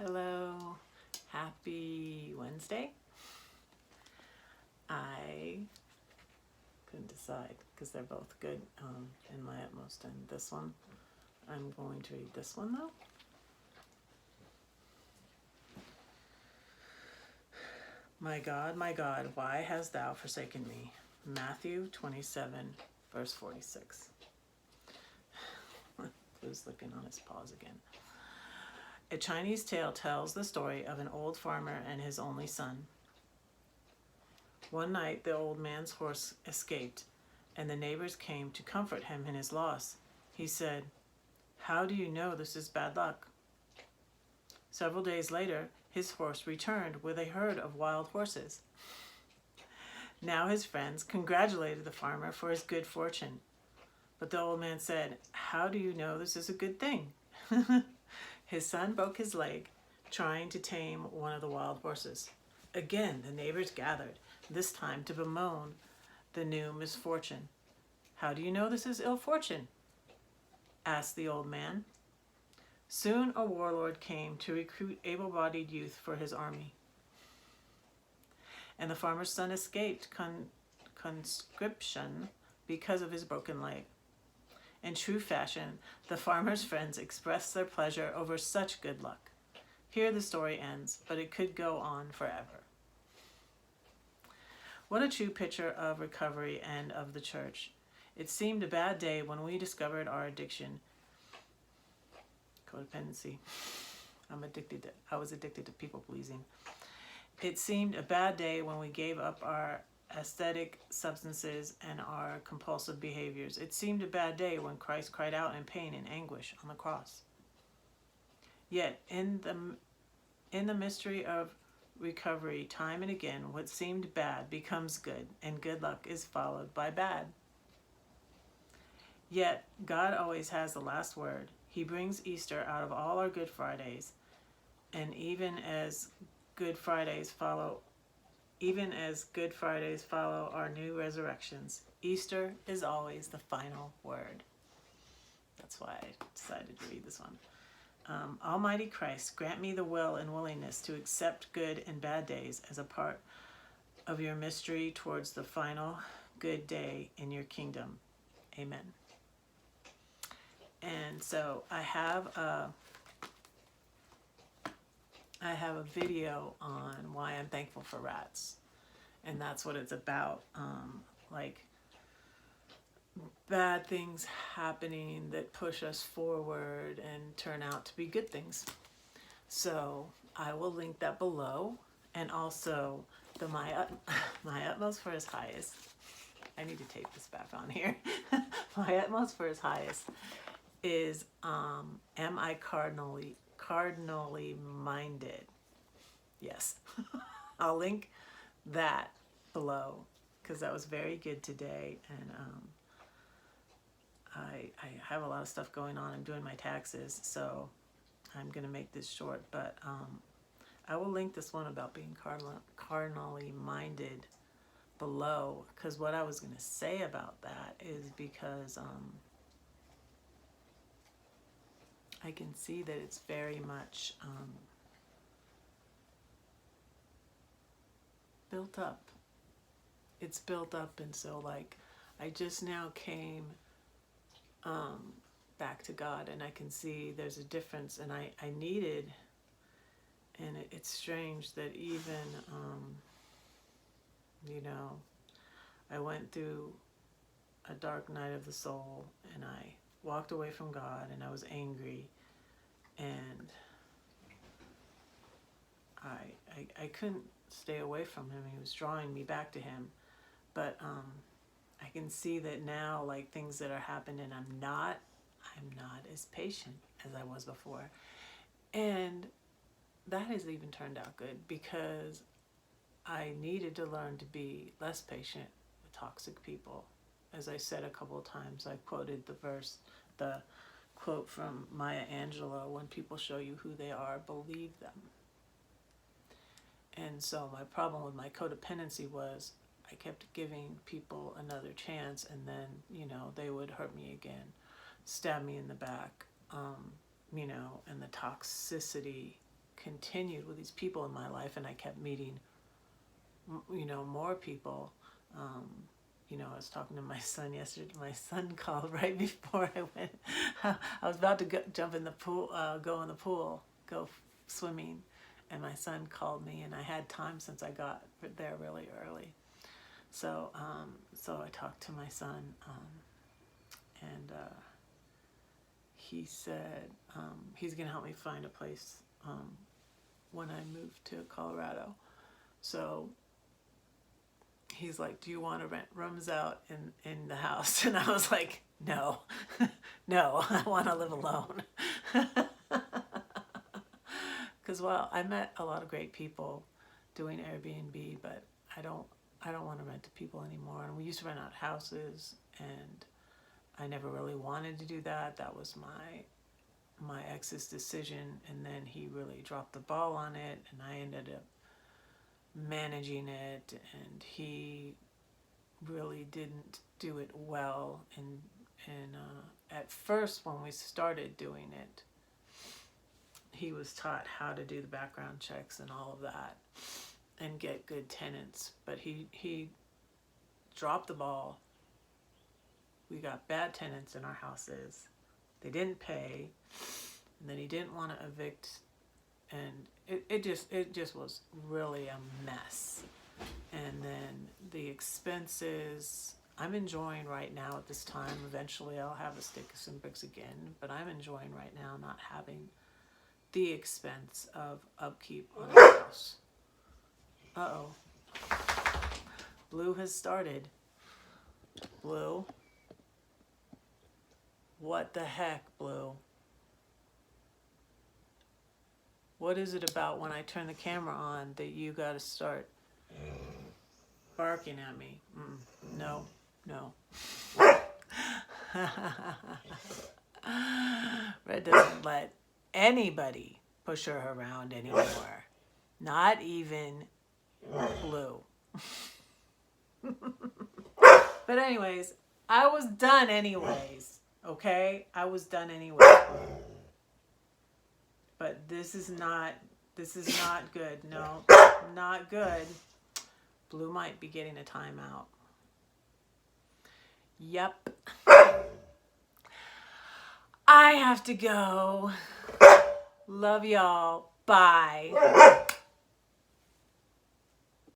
Hello, happy Wednesday. I couldn't decide because they're both good in my utmost. And this one, I'm going to read this one though. My God, why hast thou forsaken me? Matthew 27, verse 46. Who's looking on his paws again? A Chinese tale tells the story of an old farmer and his only son. One night the old man's horse escaped, and the neighbors came to comfort him in his loss. He said, "How do you know this is bad luck?" Several days later, his horse returned with a herd of wild horses. Now his friends congratulated the farmer for his good fortune. But the old man said, "How do you know this is a good thing?" His son broke his leg trying to tame one of the wild horses. Again, the neighbors gathered, this time to bemoan the new misfortune. "How do you know this is ill fortune?" asked the old man. Soon a warlord came to recruit able-bodied youth for his army. And the farmer's son escaped conscription because of his broken leg. In true fashion, the farmer's friends expressed their pleasure over such good luck. Here the story ends, but it could go on forever. What a true picture of recovery and of the church. It seemed a bad day when we discovered our addiction. Codependency. I was addicted to people pleasing. It seemed a bad day when we gave up our aesthetic substances and our compulsive behaviors. It seemed a bad day when Christ cried out in pain and anguish on the cross. Yet in the mystery of recovery, time and again, what seemed bad becomes good, and good luck is followed by bad. Yet God always has the last word. He brings Easter out of all our Good Fridays, and even as Good Fridays follow our new resurrections, Easter is always the final word. That's why I decided to read this one. Almighty Christ, grant me the will and willingness to accept good and bad days as a part of your mystery towards the final good day in your kingdom. Amen. And so I have a video on why I'm thankful for rats. And that's what it's about. Like bad things happening that push us forward and turn out to be good things. So I will link that below. And also the my utmost for his highest. I need to tape this back on here. My utmost for his highest is am I cardinally minded? Yes. I'll link that below because that was very good today, and I have a lot of stuff going on. I'm doing my taxes, so I'm gonna make this short, but I will link this one about being cardinally minded below, because what I was gonna say about that is because I can see that it's very much built up. It's built up, and so like I just now came back to God, and I can see there's a difference, and I needed, and it's strange that even I went through a dark night of the soul, and I walked away from God, and I was angry, and I couldn't stay away from him. He was drawing me back to him, but I can see that now, like things that are happening, I'm not as patient as I was before, and that has even turned out good because I needed to learn to be less patient with toxic people. As I said a couple of times, I quoted the quote from Maya Angelou, "When people show you who they are, believe them." And so my problem with my codependency was I kept giving people another chance, and then, they would hurt me again, stab me in the back, and the toxicity continued with these people in my life, and I kept meeting, more people. I was talking to my son yesterday. My son called right before I went. I was about to jump in the pool, go in the pool, go swimming, and my son called me, and I had time since I got there really early. So I talked to my son, and he said he's going to help me find a place when I move to Colorado. So he's like, do you want to rent rooms out in the house? And I was like, no, no, I want to live alone. Because, I met a lot of great people doing Airbnb, but I don't want to rent to people anymore. And we used to rent out houses, and I never really wanted to do that. That was my ex's decision, and then he really dropped the ball on it, and I ended up managing it, and he really didn't do it well. And at first, when we started doing it, he was taught how to do the background checks and all of that and get good tenants, but he dropped the ball. We got bad tenants in our houses. They didn't pay, and then he didn't want to evict, and it just was really a mess. And then the expenses, I'm enjoying right now at this time. Eventually I'll have a sticks and bricks again, but I'm enjoying right now not having the expense of upkeep on the house. Uh-oh. Blue has started. Blue. What the heck, Blue? What is it about when I turn the camera on that you got to start barking at me? No. Red doesn't let anybody push her around anymore. Not even Blue. But anyways, I was done anyways. Okay? I was done anyway. But this is not good. No, not good. Blue might be getting a timeout. Yep. I have to go. Love y'all. Bye.